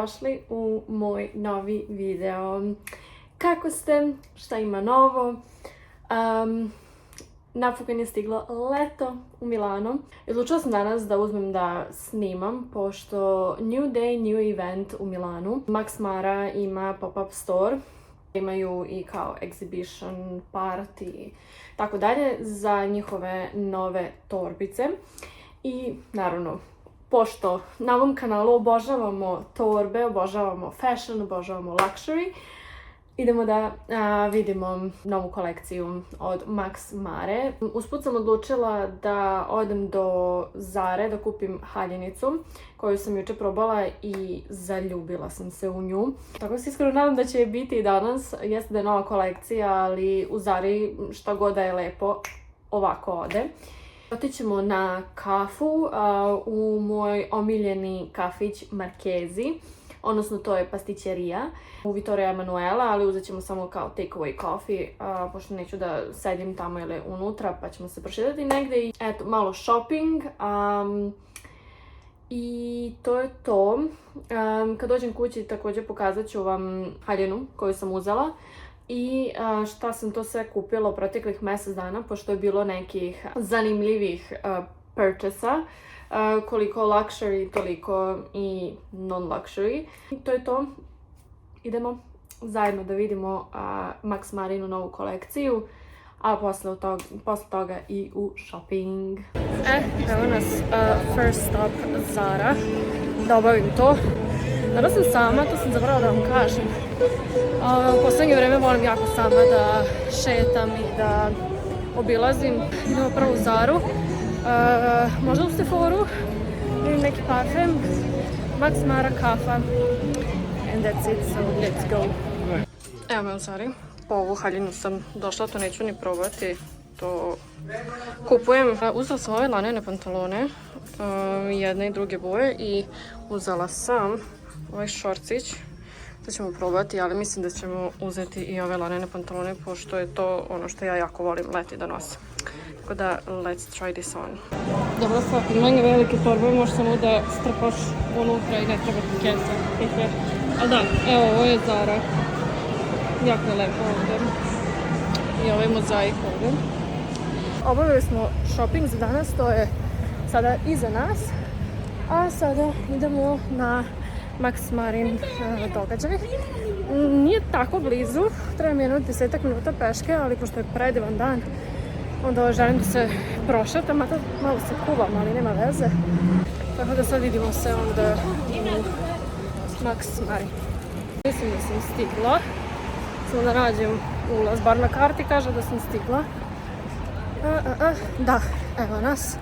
dobrodošli u moj novi video. Kako ste? Šta ima novo? Napokon je stiglo leto u Milano. Odlučila sam danas da uzmem da snimam, pošto New Day, New Event u Milanu. Max Mara ima pop-up store. Imaju i kao exhibition, party, tako dalje za njihove nove torbice. I naravno, pošto na ovom kanalu obožavamo torbe, obožavamo fashion, obožavamo luxury, idemo da vidimo novu kolekciju od Max Mare. Usput sam odlučila da odem do Zare da kupim haljinicu koju sam juče probala i zaljubila sam se u nju. Tako se iskreno nadam da će biti i danas. Jeste da je nova kolekcija, ali u Zari šta god da je lepo, ovako ode. Otićemo na kafu u moj omiljeni kafić Marchesi, odnosno to je pastićerija u Vittorio Emanuela, ali uzet ćemo samo kao take away coffee, pošto neću da sedim tamo ili unutra, pa ćemo se prošetati negde i eto, malo shopping. I to je to. Kad dođem kući također pokazat ću vam haljinu koju sam uzela i šta sam to sve kupila u proteklih mjesec dana, pošto je bilo nekih zanimljivih purchase-a. Koliko luxury, toliko i non-luxury. I to je to. Idemo zajedno da vidimo Max Marinu novu kolekciju, a posle toga i u shopping. Evo nas, first stop Zara, da obavim to. Danas sam sama, to sam zaboravila da vam kažem. U poslednje vreme volim jako sama da šetam i da obilazim. Idemo prvo u Zaru, možda u Sephoru, vidim neki parfem, Max Mara kafa, and that's it, so let's go. Evo me u Zari, po ovu haljinu sam došla, to neću ni probati, to kupujem. Uzela sam ove lanene pantalone, jedne i druge boje, i uzela sam ovaj šorcić, to ćemo probati, ali mislim da ćemo uzeti i ove lanene pantalone, pošto je to ono što ja jako volim leti da nosim. Tako da, let's try this on. Dobro stvar, kod manje velike torbe možeš samo da strpaš unutra i ne treba kesa. Ali da, evo, ovo je Zara. Jako je lepo ovdje. I ovaj mozaik ovdje. Obavili smo shopping za danas, to je sada iza nas. A sada idemo na Max Marin događaj. Nije tako blizu, treba mi 10 minuta peške, ali pošto je predivan dan, onda želim da se prošetam, malo se kuvam, ali nema veze. Tako da sad vidimo se onda u Max Marin. Mislim da sam stigla. Samo da nađem ulaz, bar na karti kaže da sam stigla. Da, evo nas.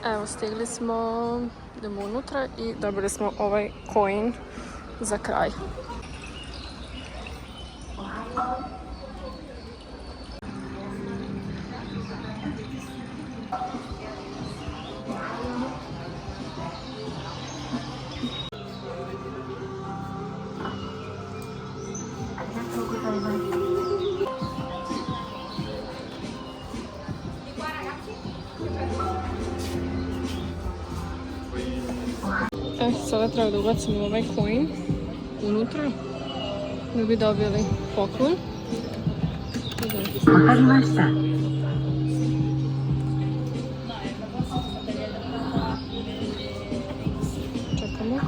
Evo, stigli smo, idemo unutra i dobili smo ovaj coin za kraj. Sada treba da ubacimo ovaj coin unutra da bi dobili poklon. Čekamo.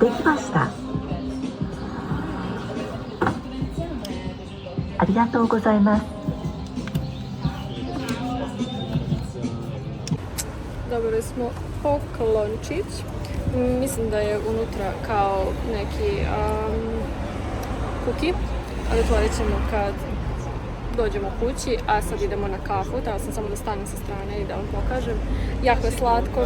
Dekimashita. Arigatou gozaimasu. Dobili smo poklončić. Mislim da je unutra kao neki kuki, ali otvorit ćemo kad dođemo kući, a sad idemo na kafu. Htjela sam samo da stanem sa strane i da vam pokažem. Jako je slatko.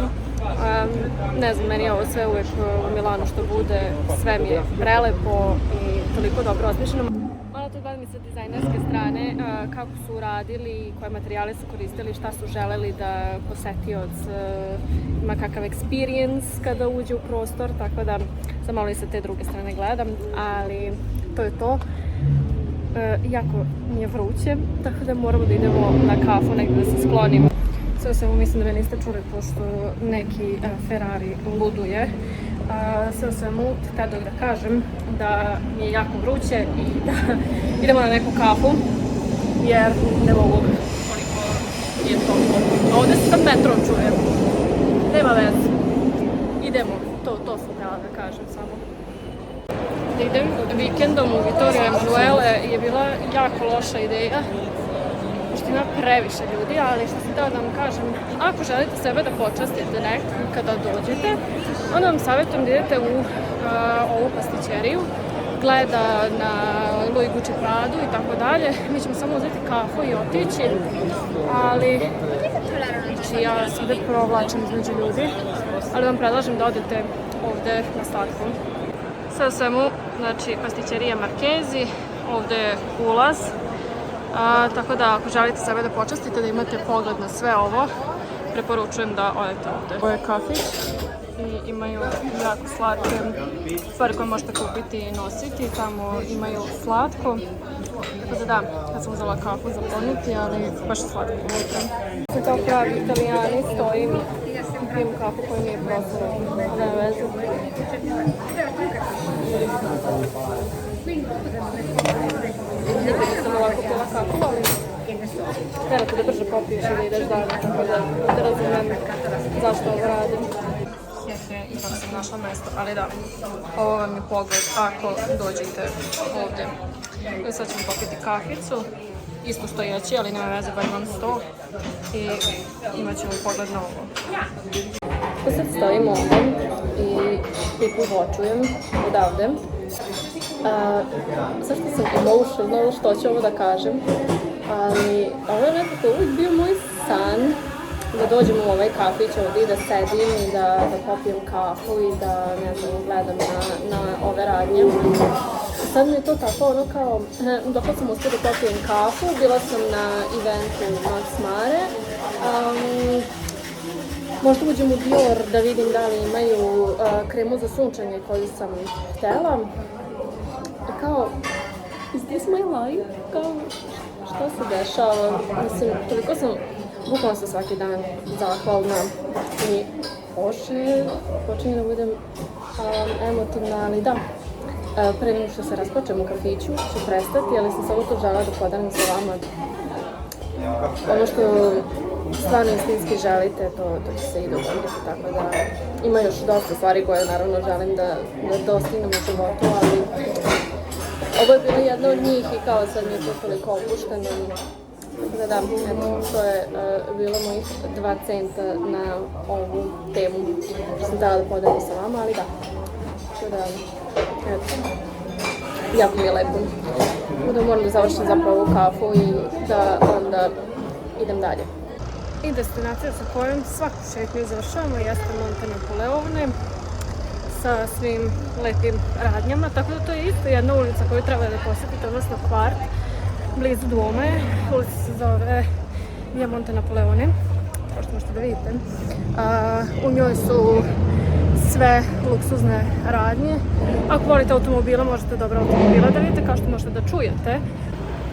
Ne znam, meni je ovo sve uvijek u Milanu što bude, sve mi je prelepo i toliko dobro osmišljeno. Malo to gledam i sa dizajnerske strane, kako su uradili, koje materijale su koristili, šta su želeli da posetioc ima kakav experience kada uđe u prostor, tako da sam malo i sa te druge strane gledam, ali to je to. jako mi je vruće, tako da moramo da idemo na kafu, negdje da se sklonimo. Sve u svemu mislim da me niste čuli pošto neki Ferrari luduje. Sve u svemu tada da kažem da mi je jako vruće i da idemo na neku kafu jer ne mogu koliko je to. Ovdje se sam metrom čujem. Nema veze. Idemo. To sam htjela da kažem samo. Da idem vikendom u Vittorio Emanuele je bila jako loša ideja. Pošto ima previše ljudi, ali što sam htjela da vam kažem, ako želite sebe da počastite nekako kada dođete, onda vam savjetujem da idete u ovu pastićeriju, gleda na Louis Gucci Pradu i tako dalje. Mi ćemo samo uzeti kafu i otići, ali znači, ja se ovdje provlačim između ljudi, ali vam predlažem da odete ovdje na slatku. Sve u svemu, znači pastićerija Marchesi, ovdje je ulaz. Tako da ako želite sebe da počastite, da imate pogled na sve ovo, preporučujem da odete ovdje. Ovo je kafić i imaju jako slatke stvari koje možete kupiti i nositi. Tamo imaju slatko. Tako da kad sam uzela kafu za poniti, ali baš je slatko unutra. Sam kao pravi italijani, stojim i pijem kafu koju nije prostora. Nema veze. Nikad nisam ovako pila kafu, ali treba da brže popiješ i da ideš dalje, tako da razumijem zašto ovo radim. Ipak sam našla mesto, ali da, ovo vam je pogled ako dođete ovdje. Sad ćemo popiti kaficu, isto stojeći, ali nema veze, bar imam sto i imat ćemo pogled na ovo. Sad stojim ovdje i pripovočujem odavde. Zašto sam emotional što ću ovo da kažem, ali ovo je nekako uvijek bio moj san da dođem u ovaj kafić ovdje i da sedim i da popijem kafu i da, ne znam, gledam na ove radnje. Sad mi je to tako ono kao, dok sam uspjela da popijem kafu, bila sam na eventu Max Mare. Možda uđem u Dior da vidim da li imaju kremu za sunčanje koju sam htjela. Kao, is this my life? Kao, što se dešava? Mislim, toliko sam, bukvalno sam svaki dan zahvalna i počinje da budem emotivna, ali da. Pre nego što se rasplačem u kafiću ću prestati, ali sam samo to želela da podelim sa vama. Ono što stvarno istinski želite, to će se i dogoditi, tako da ima još dosta stvari koje naravno želim da dostignem u životu, ali ovo je bila jedna od njih i kao sad mi je to toliko opušteno. Da, eto, to je bilo mojih 2 centa na ovu temu što sam dala da podelim sa vama, ali da. Eto, jako mi je lepo. Da moram da završim zapravo ovu kafu i da onda idem dalje. I destinacija sa kojom svaku šetnju završavamo jeste Monte Napoleone sa svim lepim radnjama, tako da to je isto jedna ulica koju treba da posjetite, odnosno kvart blizu Duome. Ulica se zove Via Monte Napoleone, kao što možete da vidite. U njoj su sve luksuzne radnje. Ako volite automobila, možete dobro automobila da vidite, kao što možete da čujete.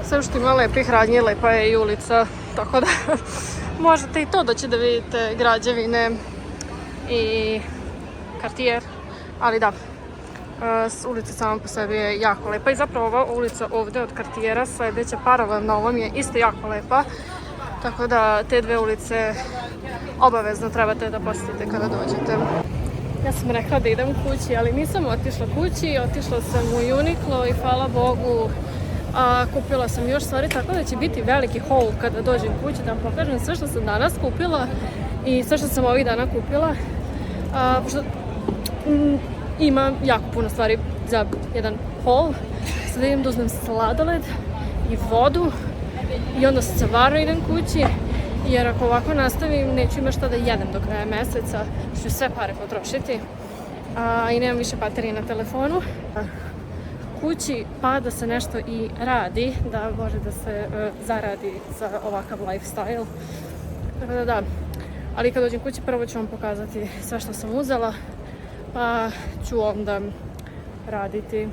Sve što ima lepih radnje, lepa je i ulica, tako da možete i to doći da vidite građevine i Cartier, ali da, ulica sama po sebi je jako lepa i zapravo ova ulica ovdje od Cartiera, sljedeća paralelna ovom je isto jako lepa, tako da te dve ulice obavezno trebate da posjetite kada dođete. Ja sam rekla da idem kući, ali nisam otišla kući, otišla sam u Uniqlo i hvala Bogu kupila sam još stvari, tako da će biti veliki haul kada dođem kući da vam pokažem sve što sam danas kupila i sve što sam ovih dana kupila, pošto ima jako puno stvari za jedan haul. Sada idem da uzmem sladoled i vodu i onda stvarno idem kući, jer ako ovako nastavim neću imati šta da jedem do kraja meseca, ću sve pare potrošiti i nemam više baterije na telefonu. Kući pa da se nešto i radi, da može da se zaradi za ovakav lifestyle. Tako da, ali kad dođem kući prvo ću vam pokazati sve što sam uzela, pa ću onda raditi.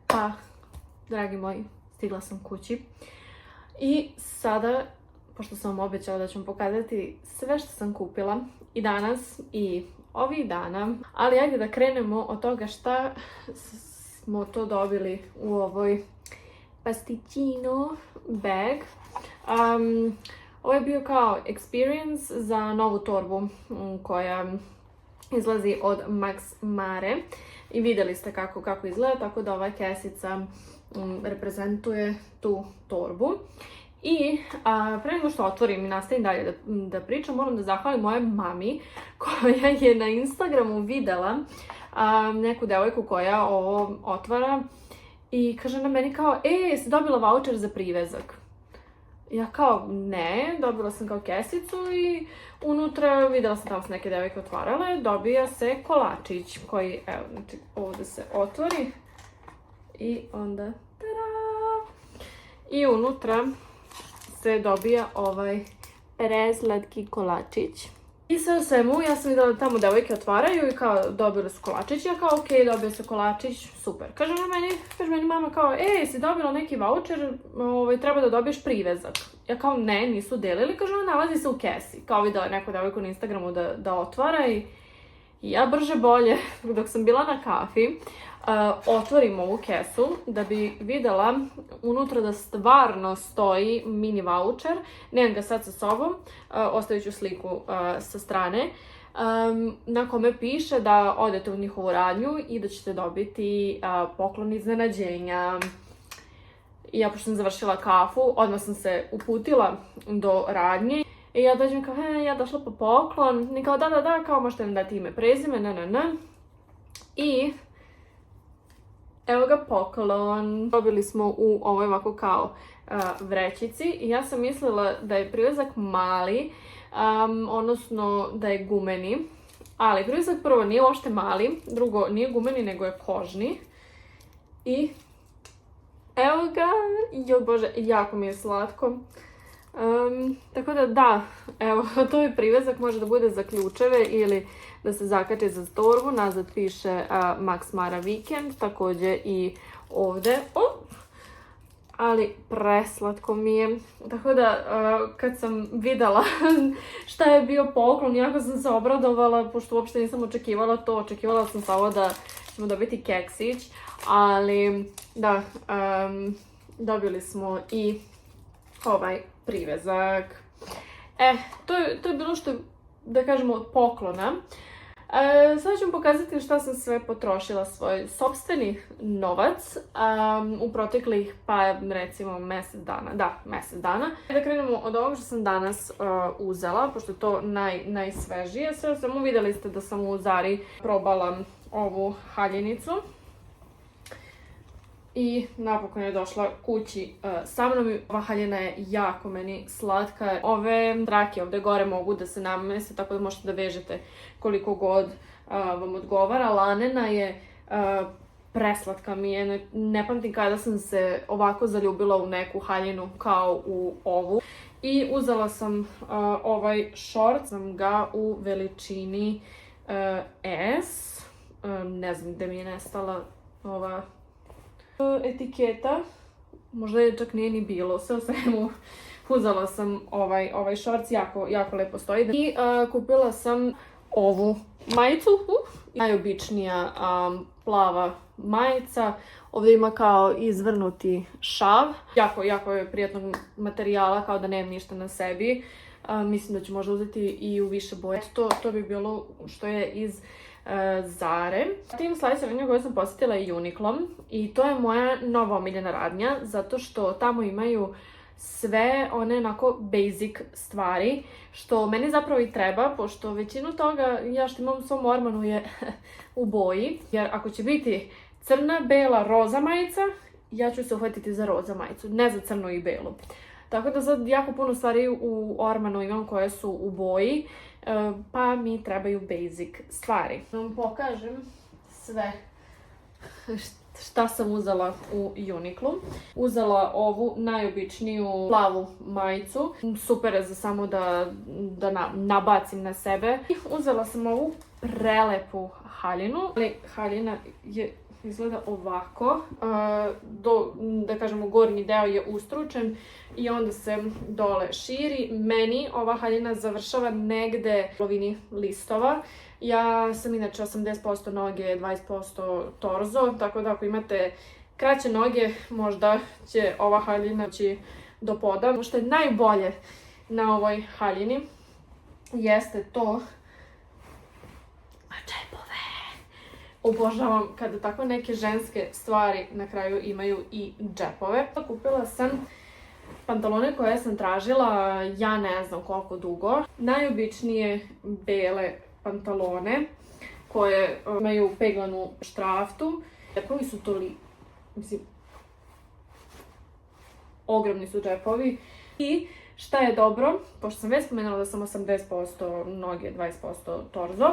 Pa, dragi moji, stigla sam kući. I sada, pošto sam vam obećala da ću vam pokazati sve što sam kupila i danas i ovih dana, ali ajde da krenemo od toga šta smo to dobili u ovoj pasticcino bag. Ovo je bio kao experience za novu torbu koja izlazi od Max Mare i vidjeli ste kako izgleda, tako da ova kesica reprezentuje tu torbu. I pre nego što otvorim i nastavim dalje da pričam, moram da zahvalim moje mami koja je na Instagramu videla neku devojku koja ovo otvara i kaže na meni kao, jesi dobila voucher za privezak? Ja kao, ne, dobila sam kao kesicu i unutra, videla sam tamo su neke devojke otvarale, dobija se kolačić koji, evo, znači ovdje se otvori i onda, tada! I unutra se dobija ovaj preslatki kolačić. I sve u svemu, ja sam vidjela da tamo devojke otvaraju i kao dobile su kolačić. Ja kao, ok, dobio se kolačić, super. Kaže meni mama kao, si dobila neki voucher, treba da dobiješ privezak. Ja kao, ne, nisu delili, kaže, nalazi se u kesi. Kao vidjela neku devojku na Instagramu da otvara i ja brže bolje, dok sam bila na kafi, otvorim ovu kesu da bi vidjela unutra da stvarno stoji mini voucher. Nemam ga sad sa sobom, ostavit ću sliku sa strane, na kome piše da odete u njihovu radnju i da ćete dobiti poklon iznenađenja. I ja, pošto sam završila kafu, odmah sam se uputila do radnje. I ja dođem kao, ja došla po poklon. I kao, da, kao možete mi dati ime, prezime, I evo ga poklon. Dobili smo u ovoj ovako kao vrećici i ja sam mislila da je privezak mali, odnosno da je gumeni. Ali privezak prvo nije uopšte mali, drugo nije gumeni nego je kožni. I evo ga, joj bože, jako mi je slatko. Tako da, evo, to je privezak, može da bude za ključeve ili da se zakače za torbu, nazad piše Max Mara Weekend, također i ovdje, ali preslatko mi je, tako da kad sam vidjela šta je bio poklon, jako sam se obradovala, pošto uopšte nisam očekivala to, očekivala sam samo da ćemo dobiti keksić, ali da, dobili smo i ovaj privezak. To je bilo što, da kažemo, od poklona. Sada ću vam pokazati šta sam sve potrošila svoj sopstveni novac u proteklih, pa recimo mjesec dana. Da, mjesec dana. Da krenemo od ovog što sam danas uzela, pošto je to najsvežije. Sve samo vidjeli ste da sam u Zari probala ovu haljenicu. I napokon je došla kući sa mnom. Ova haljina je jako meni slatka. Ove trake ovdje gore mogu da se namese, tako da možete da vežete koliko god vam odgovara. Lanena je preslatka mi je. Ne pamtim kada sam se ovako zaljubila u neku haljinu kao u ovu. I uzela sam ovaj šort, sam ga u veličini S. Ne znam gde mi je nestala ova etiketa, možda je čak nije ni bilo, sve u svemu uzela sam ovaj šorc, jako lepo stoji. I kupila sam ovu majicu, najobičnija plava majica, ovdje ima kao izvrnuti šav, jako je prijatnog materijala, kao da nemam ništa na sebi, mislim da ću možda uzeti i u više boje. To bi bilo što je iz Zare. Tim sledeća radnja koju sam posjetila je Uniqlo i to je moja nova omiljena radnja zato što tamo imaju sve one onako basic stvari što meni zapravo i treba, pošto većinu toga ja što imam u svom ormanu je u boji, jer ako će biti crna, bela, roza majica, ja ću se uhvatiti za roza majicu, ne za crnu i belu. Tako da sad jako puno stvari u ormanu imam koje su u boji, pa mi trebaju basic stvari. Da vam pokažem sve šta sam uzela u Uniqlu. Uzela ovu najobičniju plavu majicu, super je za samo da nabacim na sebe. I uzela sam ovu prelepu haljinu, ali haljina je izgleda ovako. Da kažemo, gornji deo je ustručen i onda se dole širi. Meni ova haljina završava negde u polovini listova. Ja sam inače 80% noge, 20% torzo, tako da ako imate kraće noge, možda će ova haljina ići do poda. Ono što je najbolje na ovoj haljini jeste to džepove. Obožavam kada tako neke ženske stvari na kraju imaju i džepove. Kupila sam pantalone koje sam tražila ja ne znam koliko dugo. Najobičnije bele pantalone koje imaju peglanu štraftu. Džepovi su mislim, ogromni su džepovi. I šta je dobro, pošto sam već spomenula da sam 80% noge, 20% torzo,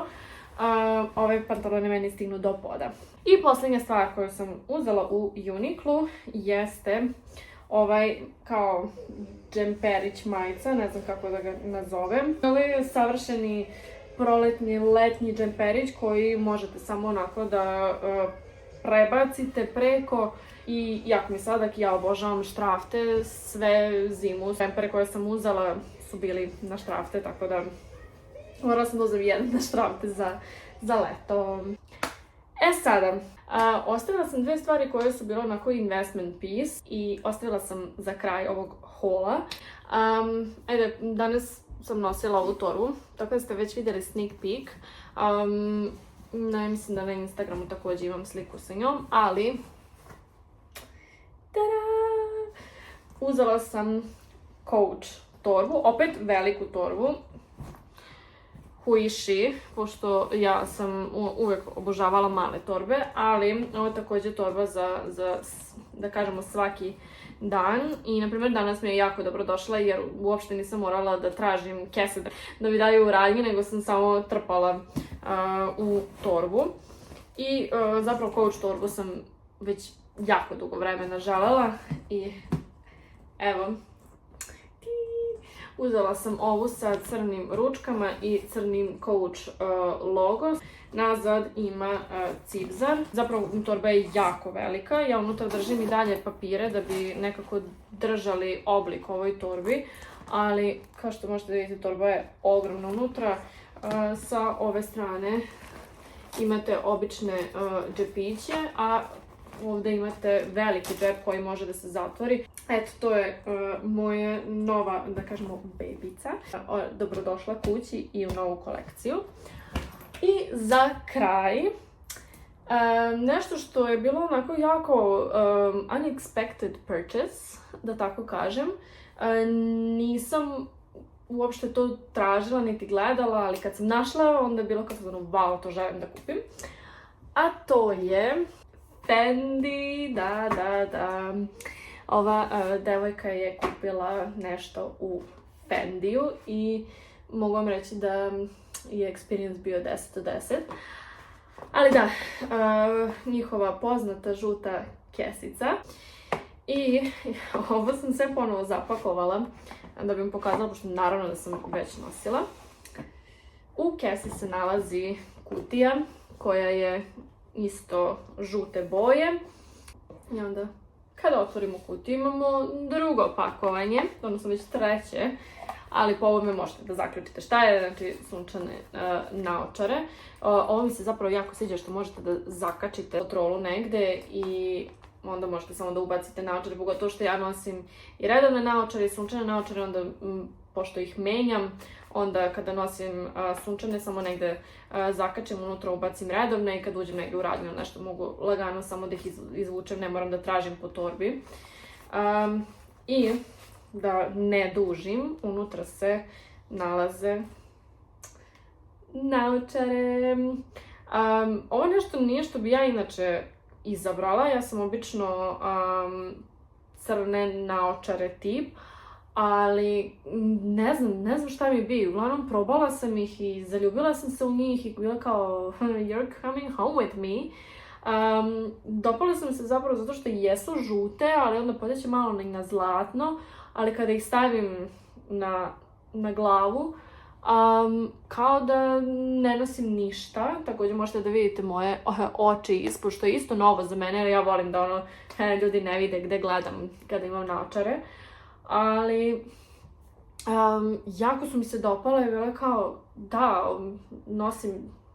ove pantalone meni stignu do poda. I posljednja stvar koju sam uzela u Uniqlu jeste ovaj kao džemperić majica, ne znam kako da ga nazovem. Ovo je savršeni proletni, letnji džemperić koji možete samo onako da prebacite preko i jako mi sadak, ja obožavam štrafte, sve zimu. Džempere koje sam uzela su bili na štrafte, tako da morala sam da uzem jedan na štrafte za leto. Sada, ostavila sam dve stvari koje su bile onako investment piece i ostavila sam za kraj ovog hola. Ajde, danas sam nosila ovu torbu, tako da ste već vidjeli sneak peek. Mislim da na Instagramu također imam sliku sa njom, ali tada! Uzela sam Coach torbu, opet veliku torbu, Huishi, pošto ja sam uvijek obožavala male torbe, ali ovo je također torba za da kažemo svaki dan i na primjer danas mi je jako dobro došla jer uopšte nisam morala da tražim kese da mi daju u radnji, nego sam samo trpala u torbu i zapravo Coach torbu sam već jako dugo vremena želela i evo, uzela sam ovu sa crnim ručkama i crnim Coach logo. Nazad ima cipzar. Zapravo torba je jako velika. Ja unutra držim i dalje papire da bi nekako držali oblik ovoj torbi. Ali kao što možete vidjeti, torba je ogromna unutra. Sa ove strane imate obične džepiće, a ovdje imate veliki džep koji može da se zatvori. Eto, to je moja nova, da kažemo, bebica. Dobrodošla kući i u novu kolekciju. I za kraj, nešto što je bilo onako jako unexpected purchase, da tako kažem. Nisam uopšte to tražila niti gledala, ali kad sam našla, onda je bilo kao ono, wow, to želim da kupim. A to je Fendi, da. Ova devojka je kupila nešto u Fendiju i mogu vam reći da je experience bio 10 od 10. Ali da, njihova poznata žuta kesica. I ovo sam sve ponovo zapakovala da bi vam pokazala, pošto naravno da sam već nosila. U kesi se nalazi kutija koja je isto žute boje. I onda kada otvorimo kutiju imamo drugo pakovanje, odnosno već treće, ali po ovome možete da zaključite šta je, znači sunčane naočare. Ovo mi se zapravo jako sviđa što možete da zakačite kontrolu negde i onda možete samo da ubacite naočare, pogotovo što ja nosim i redovne naočare i sunčane naočare, onda pošto ih menjam, onda kada nosim sunčane samo negde zakačem unutra, ubacim redovne i kad uđem negde u radnju nešto mogu lagano samo da ih izvučem, ne moram da tražim po torbi. I da ne dužim, unutra se nalaze naočare. Ovo nešto nije što bi ja inače izabrala, ja sam obično crne naočare tip, ali ne znam šta mi bi. Uglavnom probala sam ih i zaljubila sam se u njih i bila kao you're coming home with me. Dopale su mi se zapravo zato što jesu žute, ali onda podjeće malo na zlatno, ali kada ih stavim na glavu, Kao da ne nosim ništa, također možete da vidite moje oči ispod, što je isto novo za mene, jer ja volim da ljudi ne vide gde gledam kada imam naočare. Ali jako su mi se dopale i bila kao, da,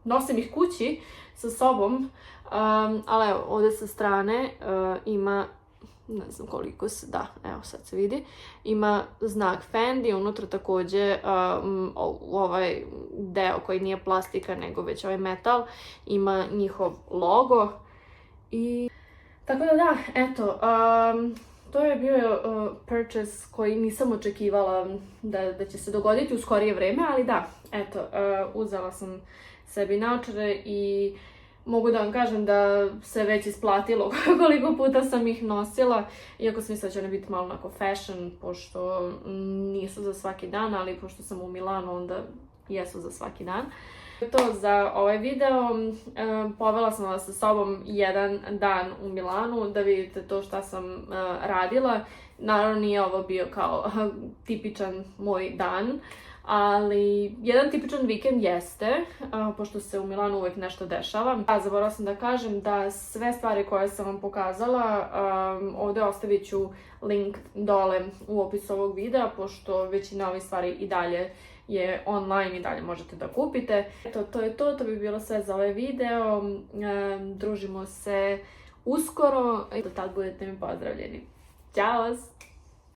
nosim ih kući sa sobom, ali evo, ovdje sa strane ima, ne znam koliko se, da, evo sad se vidi, ima znak Fendi, unutra također ovaj deo koji nije plastika nego već ovaj metal, ima njihov logo i tako da, eto, to je bio purchase koji nisam očekivala da će se dogoditi u skorije vreme, ali da, eto, uzela sam sebi naočare i mogu da vam kažem da se već isplatilo koliko puta sam ih nosila, iako sam mislila da će one biti malo onako fashion, pošto nisu za svaki dan, ali pošto sam u Milanu, onda jesu za svaki dan. To za ovaj video, povela sam vas sa sobom jedan dan u Milanu da vidite to šta sam radila. Naravno nije ovo bio kao tipičan moj dan, ali jedan tipičan vikend jeste, pošto se u Milanu uvijek nešto dešava. Zaboravila sam da kažem da sve stvari koje sam vam pokazala, ovdje ostavit ću link dole u opisu ovog videa, pošto većina ovih stvari i dalje je online i dalje možete da kupite. Eto, to je to bi bilo sve za ovaj video. Družimo se uskoro i do tad budete mi pozdravljeni. Ćao!